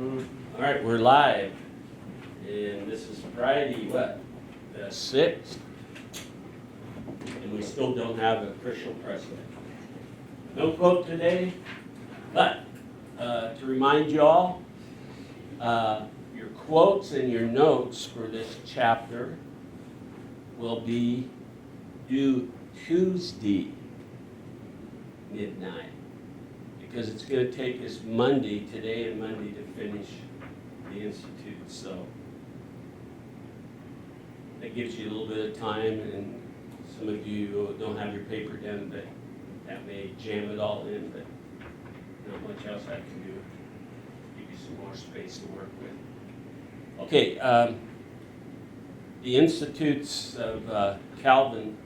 All right, we're live, and this is Friday, what, the 6th? And we still don't have an official president. No quote today, but to remind you all, your quotes and your notes for this chapter will be due Tuesday midnight, because it's going to take us Monday, today and Monday, to finish the Institute. So that gives you a little bit of time, and some of you don't have your paper done, but that may jam it all in, but not much else I can do. Give you some more space to work with. Okay, the Institutes of Calvin,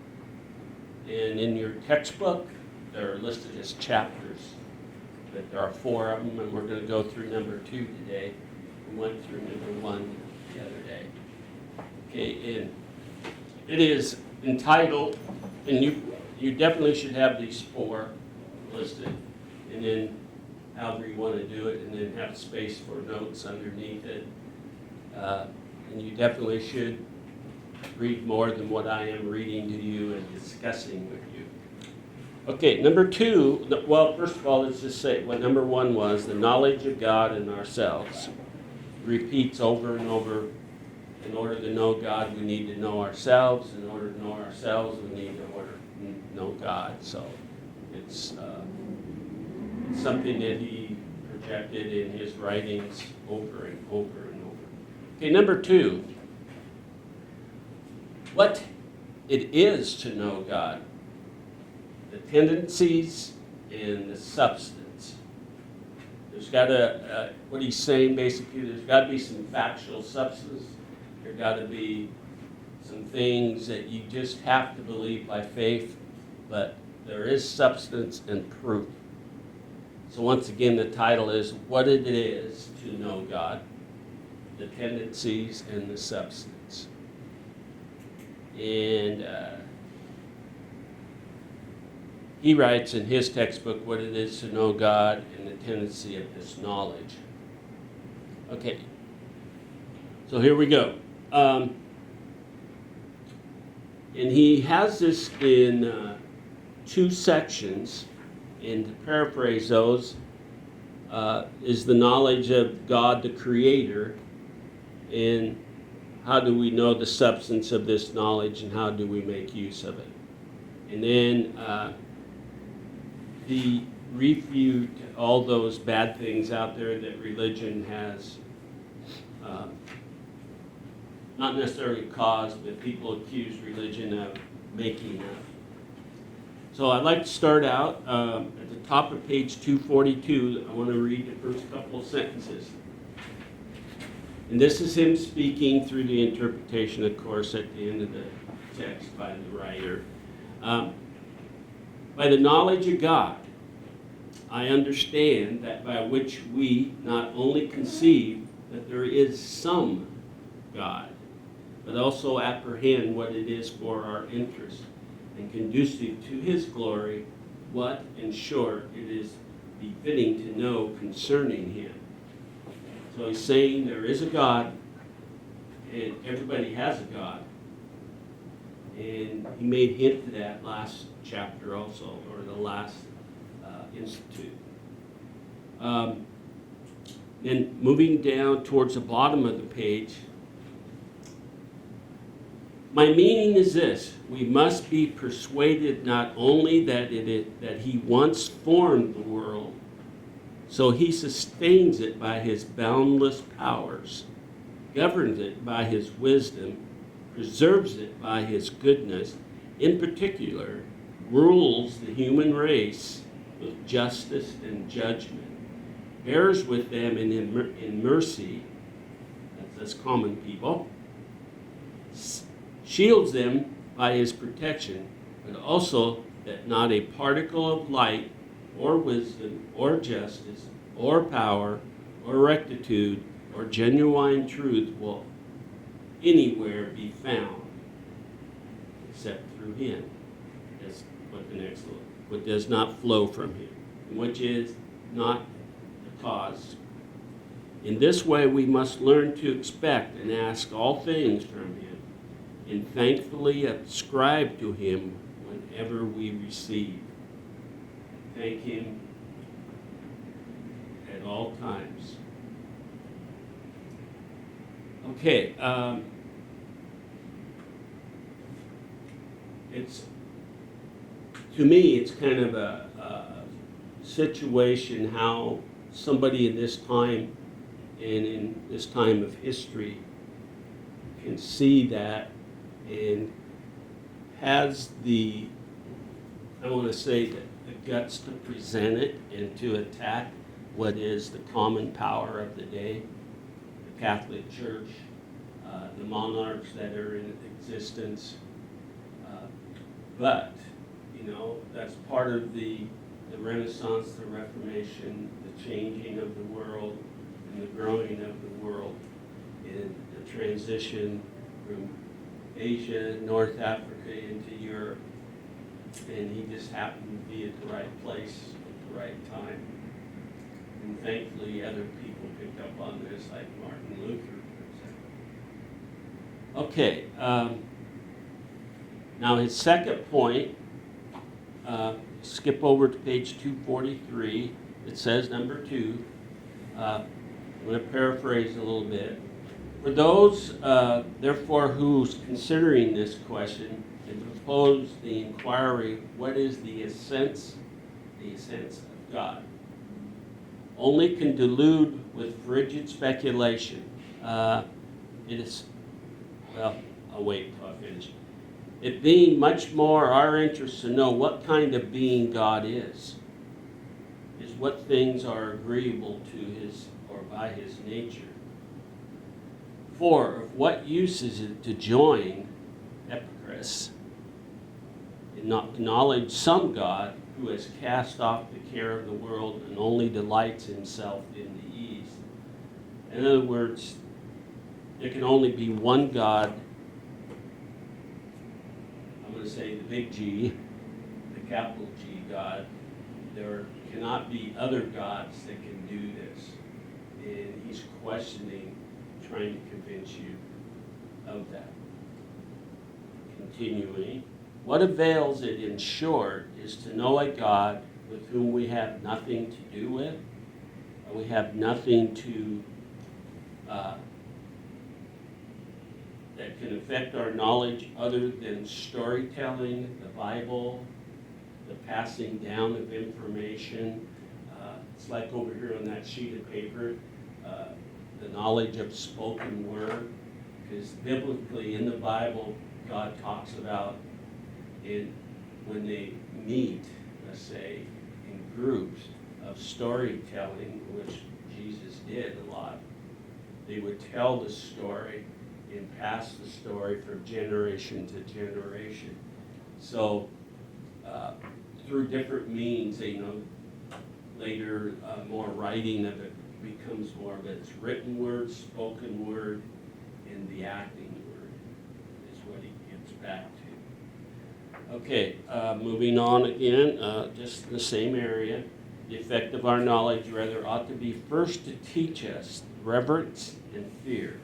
and in your textbook, they're listed as chapters. But there are 4 of them, and we're going to go through number 2 today. We went through number 1 the other day. Okay, and it is entitled, and you definitely should have these 4 listed, and then however you want to do it, and then have space for notes underneath it. And you definitely should read more than what I am reading to you and discussing with you. Okay, number 2, well, first of all, let's just say what number 1 was, the knowledge of God and ourselves. Repeats over and over. In order to know God, we need to know ourselves. In order to know ourselves, we need to know God. So it's something that he projected in his writings over and over and over. Okay, number 2, what it is to know God. The tendencies and the substance. There's got to, what he's saying basically, there's got to be some factual substance. There's got to be some things that you just have to believe by faith, but there is substance and proof. So once again, the title is What It Is to Know God, the Tendencies and the Substance. And he writes in his textbook what it is to know God and the tendency of this knowledge. Okay, so here we go. And he has this in 2 sections, and to paraphrase those, is the knowledge of God the Creator, and how do we know the substance of this knowledge, and how do we make use of it. And then he refute all those bad things out there that religion has not necessarily caused, but people accuse religion of making up. So I'd like to start out at the top of page 242. I want to read the first couple of sentences. And this is him speaking through the interpretation, of course, at the end of the text by the writer. By the knowledge of God, I understand that by which we not only conceive that there is some God, but also apprehend what it is for our interest and conducive to his glory, what, in short, it is befitting to know concerning him. So he's saying there is a God, and everybody has a God. And he made hint to that last chapter also, or the last institute. Then moving down towards the bottom of the page, my meaning is this: we must be persuaded not only that that he once formed the world, so he sustains it by his boundless powers, governs it by his wisdom, preserves it by his goodness, in particular, rules the human race with justice and judgment, bears with them in mercy, that's common people, shields them by his protection, but also that not a particle of light or wisdom or justice or power or rectitude or genuine truth will anywhere be found except through him. That's what the next one. What does not flow from him, which is not the cause In this way, we must learn to expect and ask all things from him, and thankfully ascribe to him whenever we receive. Thank him at all times. Okay, to me, it's kind of a situation how somebody in this time and in this time of history can see that and has the, I want to say, the guts to present it and to attack what is the common power of the day, the Catholic Church, the monarchs that are in existence. But, that's part of the Renaissance, the Reformation, the changing of the world, and the growing of the world, and the transition from Asia, North Africa into Europe. And he just happened to be at the right place at the right time. And thankfully, other people picked up on this, like Martin Luther, for example. Okay, now his second point, skip over to page 243. It says, number 2, I'm going to paraphrase a little bit. For those, therefore, who's considering this question and propose the inquiry, what is the essence of God? Only can delude with frigid speculation. It is, well, I'll wait till I finish. It being much more our interest to know what kind of being God is what things are agreeable to his or by his nature. For of what use is it to join Epicurus and not acknowledge some God who has cast off the care of the world and only delights himself in the ease? In other words, there can only be one God. I'm going to say the big G, the capital G God. There cannot be other gods that can do this. And he's questioning, trying to convince you of that. Continuing, what avails it in short is to know a God with whom we have nothing to do with, or we have nothing to that can affect our knowledge other than storytelling, the Bible, the passing down of information. It's like over here on that sheet of paper, the knowledge of spoken word, because biblically in the Bible, God talks about when they meet, let's say, in groups of storytelling, which Jesus did a lot. They would tell the story and pass the story from generation to generation. So through different means, later more writing of it becomes more of its written word, spoken word, and the acting word is what he gets back to. Okay, moving on again, just the same area. The effect of our knowledge, rather, ought to be first to teach us reverence and fear,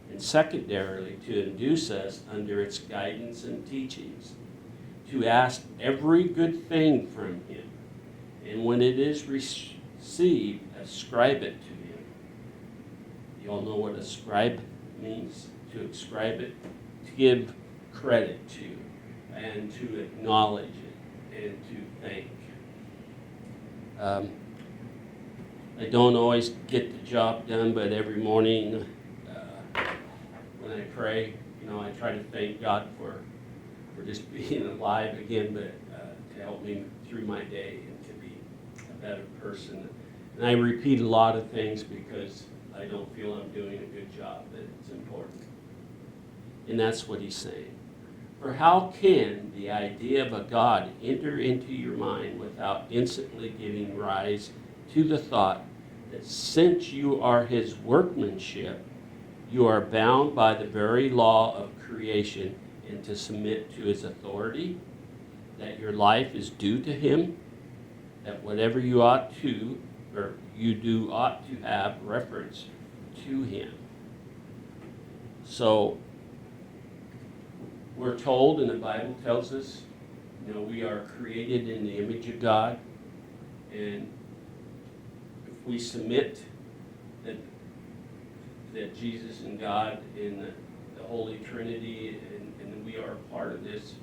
and secondarily to induce us under its guidance and teachings to ask every good thing from him, and when it is received, ascribe it to him. You all know what ascribe means? To ascribe it, to give credit to, and to acknowledge it, and to thank. I don't always get the job done, but every morning when I pray, I try to thank God for just being alive again, but to help me through my day and to be a better person. And I repeat a lot of things because I don't feel I'm doing a good job, but it's important. And that's what he's saying. For how can the idea of a God enter into your mind without instantly giving rise to the thought that since you are his workmanship, you are bound by the very law of creation and to submit to his authority, that your life is due to him, that whatever you ought to, or you ought to have reference to him. So we're told, and the Bible tells us, we are created in the image of God, and if we submit that Jesus and God in the Holy Trinity, and we are a part of this,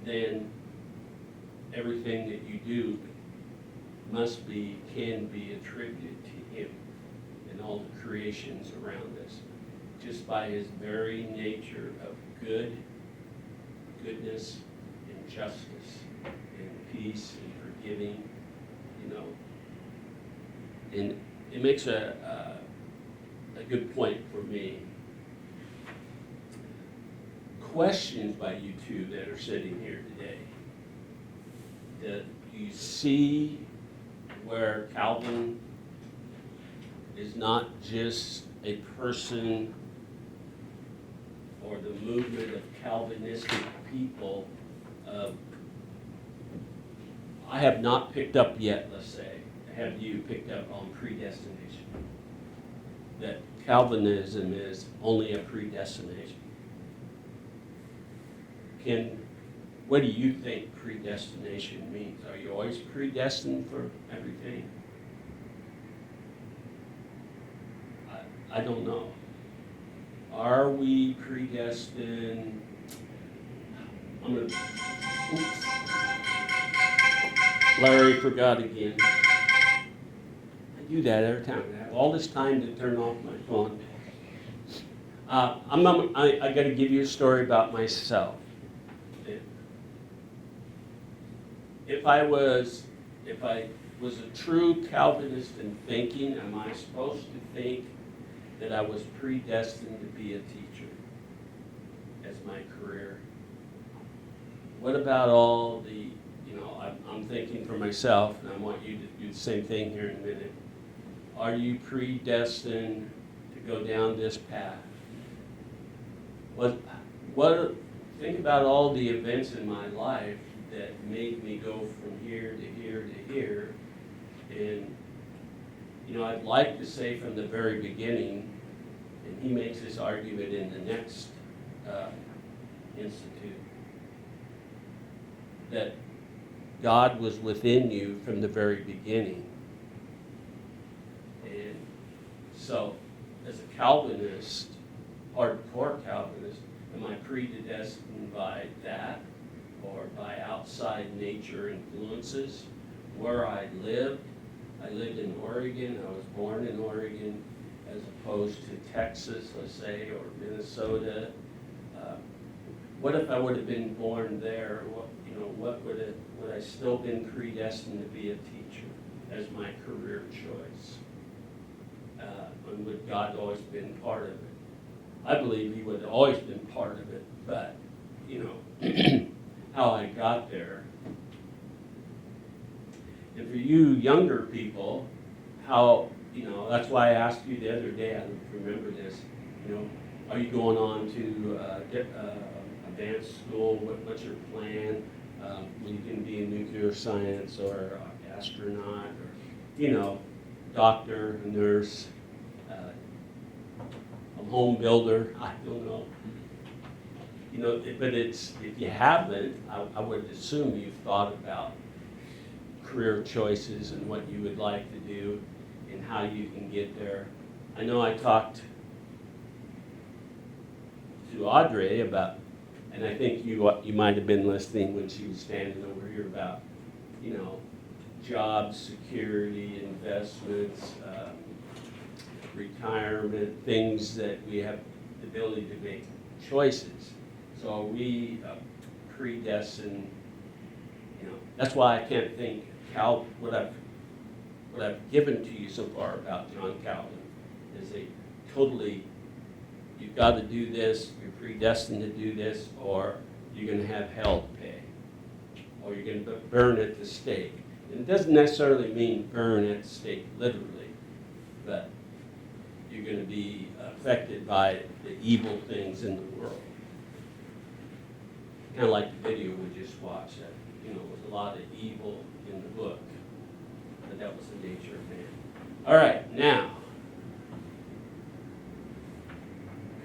then everything that you do can be attributed to him and all the creations around us, just by his very nature of goodness and justice and peace and forgiving, and it makes a good point for me. Questions by you two that are sitting here today. Do you see where Calvin is not just a person or the movement of Calvinistic people? I have not picked up yet, let's say. Have you picked up on predestination? That Calvinism is only a predestination. What do you think predestination means? Are you always predestined for everything? I don't know. Are we predestined? Oops. Larry forgot again. I do that every time. I have all this time to turn off my phone. I got to give you a story about myself. If I was a true Calvinist in thinking, am I supposed to think that I was predestined to be a teacher as my career? What about all the, I'm thinking for myself, and I want you to do the same thing here in a minute. Are you predestined to go down this path? Think about all the events in my life that made me go from here to here to here. And, I'd like to say from the very beginning, and he makes this argument in the next institute, that God was within you from the very beginning. And so, as a Calvinist, hardcore Calvinist, am I predestined by that? Or by outside nature influences? Where I lived in Oregon, I was born in Oregon, as opposed to Texas, let's say, or Minnesota. What if I would have been born there? Would I still been predestined to be a teacher as my career choice? And would God always been part of it? I believe he would have always been part of it, but, how I got there. And for you younger people, that's why I asked you the other day, I remember this, are you going on to advanced school? What's your plan? You can be in nuclear science or astronaut or, doctor, nurse, a home builder, I don't know. But if you haven't, I would assume you've thought about career choices and what you would like to do and how you can get there. I know I talked to Audrey about, and I think you might have been listening when she was standing over here about, jobs, security, investments, retirement, things that we have the ability to make choices. So are we predestined? That's why I can't think what I've given to you so far about John Calvin is you've got to do this, you're predestined to do this, or you're going to have hell to pay, or you're going to burn at the stake. And it doesn't necessarily mean burn at the stake literally, but you're going to be affected by the evil things in the world. Kind of like the video we just watched, that was a lot of evil in the book, but that was the nature of man. All right, now.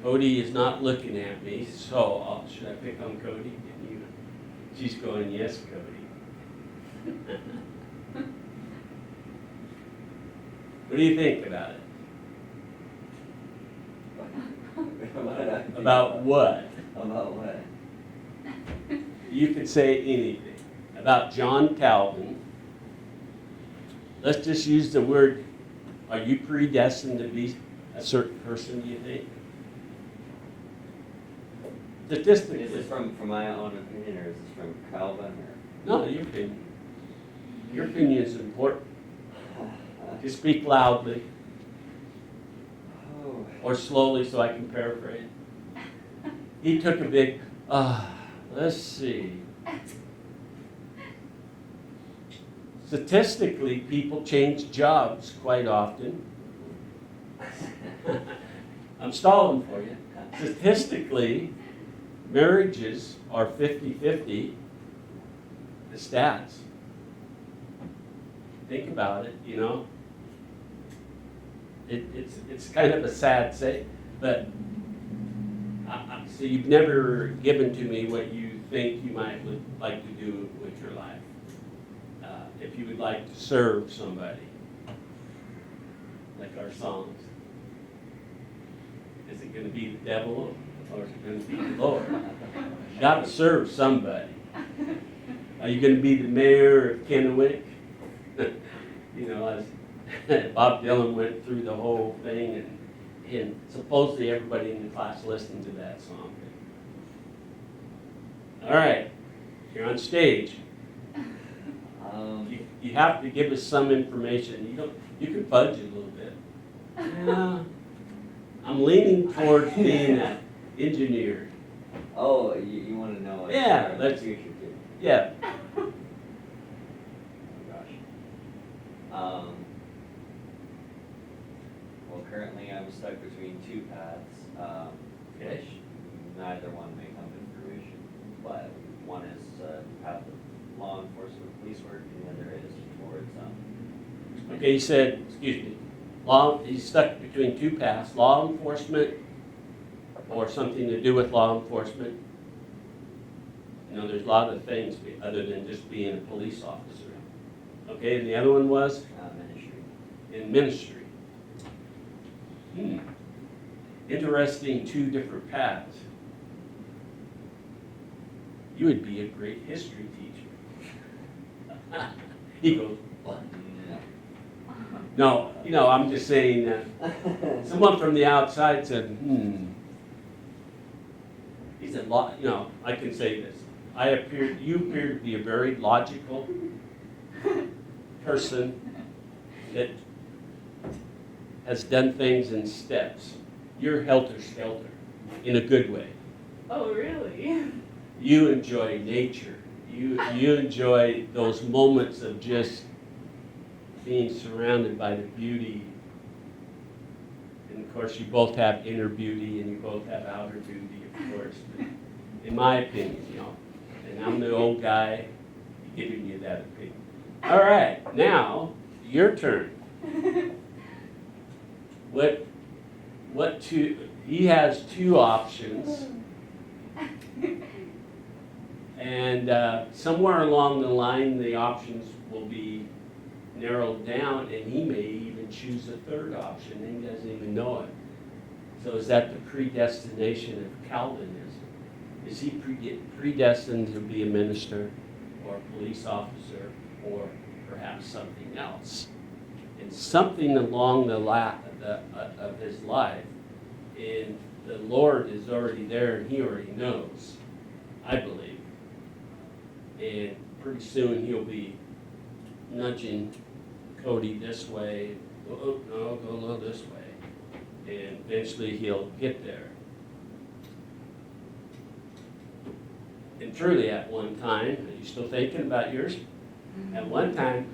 Cody is not looking at me, so should I pick on Cody? Can you? She's going, yes, Cody. What do you think about it? About what? About what? You could say anything. About John Calvin. Let's just use the word, are you predestined to be a certain person, do you think? Statistically. Is this from my own opinion, or is this from Calvin, or? No, your opinion. Your opinion is important. Just speak loudly Oh. or slowly so I can paraphrase. He took a big, let's see. Statistically, people change jobs quite often. I'm stalling for you. Statistically, marriages are 50-50. The stats. Think about it, you know. It's kind of a sad say, but so you've never given to me what you think you would like to do with your life. If you would like to serve somebody, like our songs, is it going to be the devil or is it going to be the Lord? You got to serve somebody. Are you going to be the mayor of Kennewick? You know, as Bob Dylan went through the whole thing, and supposedly everybody in the class listened to that song. All right, you're on stage. You have to give us some information. You can fudge it a little bit. Yeah, I'm leaning towards being an engineer. Oh, you want to know what Yeah, your let's. future kid? Yeah. Oh gosh. Well, currently I'm stuck between two paths, which neither one may come to fruition. But one is path of law enforcement, police work, and the other is towards Okay, he said, excuse me, he's stuck between two paths, law enforcement or something to do with law enforcement. You know, there's a lot of things other than just being a police officer. Okay, and the other one was? ministry. In ministry. Interesting, two different paths. You would be a great history teacher. He goes, what? No, you know, I'm just saying that someone from the outside said, He said, you know, I can say this. You appear to be a very logical person that has done things in steps. You're helter-skelter in a good way. Oh, really? You enjoy nature. You enjoy those moments of just being surrounded by the beauty. And of course, you both have inner beauty and you both have outer beauty, of course. But in my opinion, you know, and I'm the old guy giving you that opinion. All right, now your turn. He has two options. And somewhere along the line, the options will be narrowed down, and he may even choose a third option, and he doesn't even know it. So is that the predestination of Calvinism? Is he predestined to be a minister or a police officer or perhaps something else? And something along the of his life, and the Lord is already there, and he already knows, I believe. And pretty soon he'll be nudging Cody this way. Oh, no, go a little this way. And eventually he'll get there. And truly at one time, are you still thinking about yours? At one time,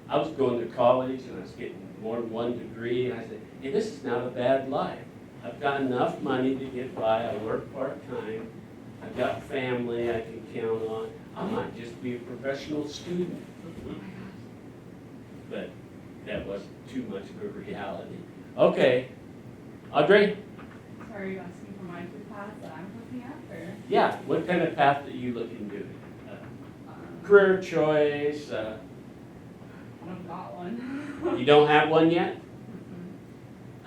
I was going to college and I was getting more than one degree. And I said, hey, this is not a bad life. I've got enough money to get by. I work part-time. I've got family I can count on. I might just be a professional student. But that wasn't too much of a reality. Okay, Audrey? So are you asking for my two paths that I'm looking at, or? Yeah, what kind of path are you looking to do? Um, Career choice, I don't got one. you don't have one yet?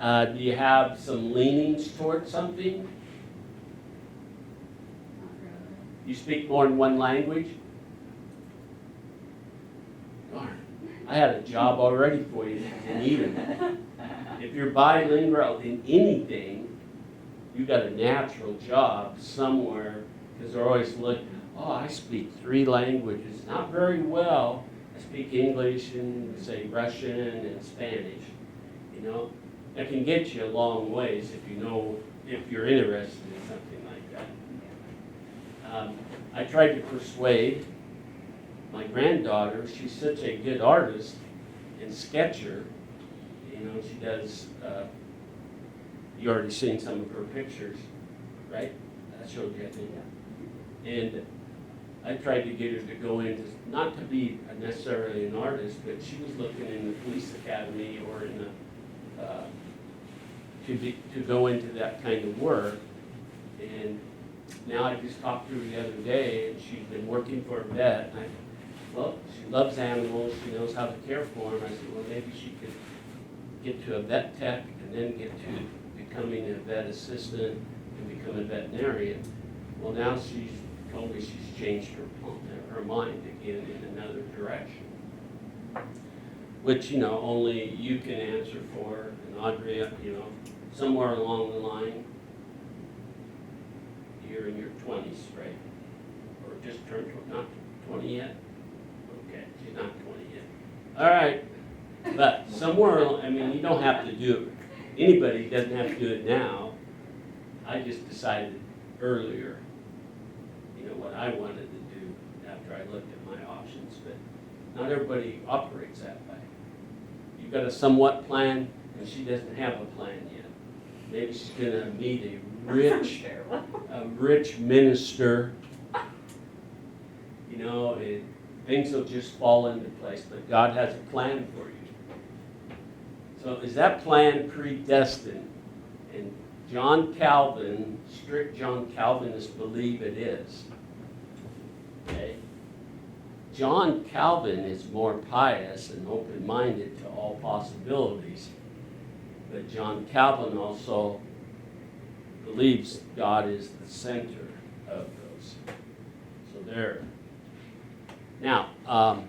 Mm-mm, Do you have some leanings towards something? not really. You speak more than one language? Darn, I had a job already for you that you didn't even. If you're bilingual in anything, you got a natural job somewhere, because they're always looking, oh, I speak 3 languages, not very well. I speak English and say Russian and Spanish, you know? That can get you a long ways if you know, if you're interested in something like that. I tried to persuade my granddaughter, she's such a good artist and sketcher, you know, she does, you already seen some of her pictures, right? I showed you, I think. And I tried to get her to go into, not to be necessarily an artist, but she was looking in the police academy or in the, to go into that kind of work. And now I just talked to her the other day, and she's been working for a vet. And well, she loves animals, she knows how to care for them. I said, well, maybe she could get to a vet tech and then get to becoming a vet assistant and become a veterinarian. Well, now she's told me she's changed her mind again in another direction, which, you know, only you can answer for. And Audrey, you know, somewhere along the line, you're in your 20s, right? Or just turned, not 20 yet? Okay, she's not 20 yet. All right, but somewhere, I mean, you don't have to do it. Anybody doesn't have to do it now. I just decided earlier, you know, what I wanted to do after I looked at my options, but not everybody operates that way. You've got a somewhat plan, and she doesn't have a plan yet. Maybe she's gonna meet a rich minister, you know, and things will just fall into place, but God has a plan for you. So is that plan predestined? And John Calvin, strict John Calvinists believe it is. Okay? John Calvin is more pious and open-minded to all possibilities, but John Calvin also believes God is the center of those. So there. Now, our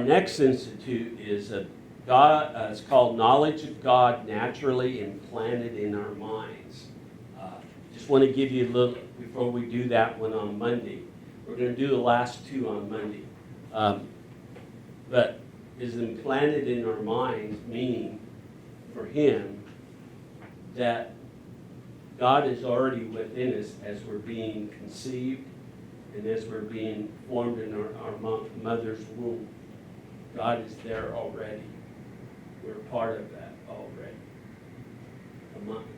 next institute is it's called Knowledge of God Naturally Implanted in Our Minds. Just want to give you a little, before we do that one on Monday. We're going to do the last 2 on Monday. But is implanted in our minds, meaning for him that God is already within us as we're being conceived and as we're being formed in our mother's womb. God is there already. We're part of that already.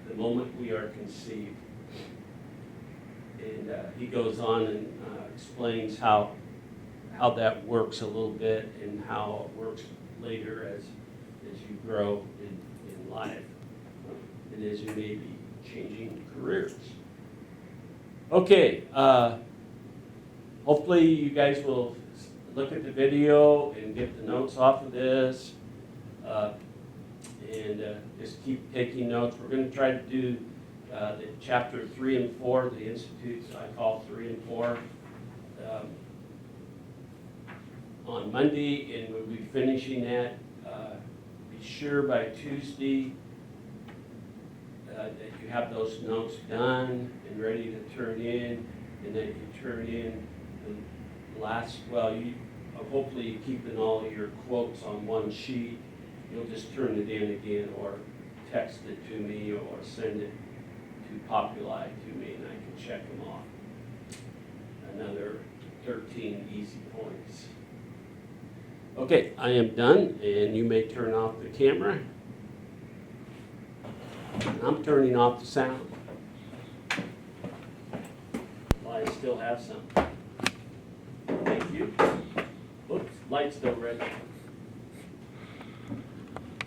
The moment we are conceived. And he goes on and explains how that works a little bit and how it works later as you grow in life and as you may be changing careers. Okay, hopefully you guys will look at the video and get the notes off of this and just keep taking notes. We're going to try to do the chapter 3 and 4, the institutes I call 3 and 4. On Monday, and we'll be finishing that. Be sure by Tuesday that you have those notes done and ready to turn in, and that you turn in the last, you hopefully keeping all your quotes on one sheet. You'll just turn it in again or text it to me or send it to Populi to me, and I can check them off. Another 13 easy points. Okay, I am done, and you may turn off the camera. I'm turning off the sound. Well, I still have some. Thank you. Whoops, light's still red.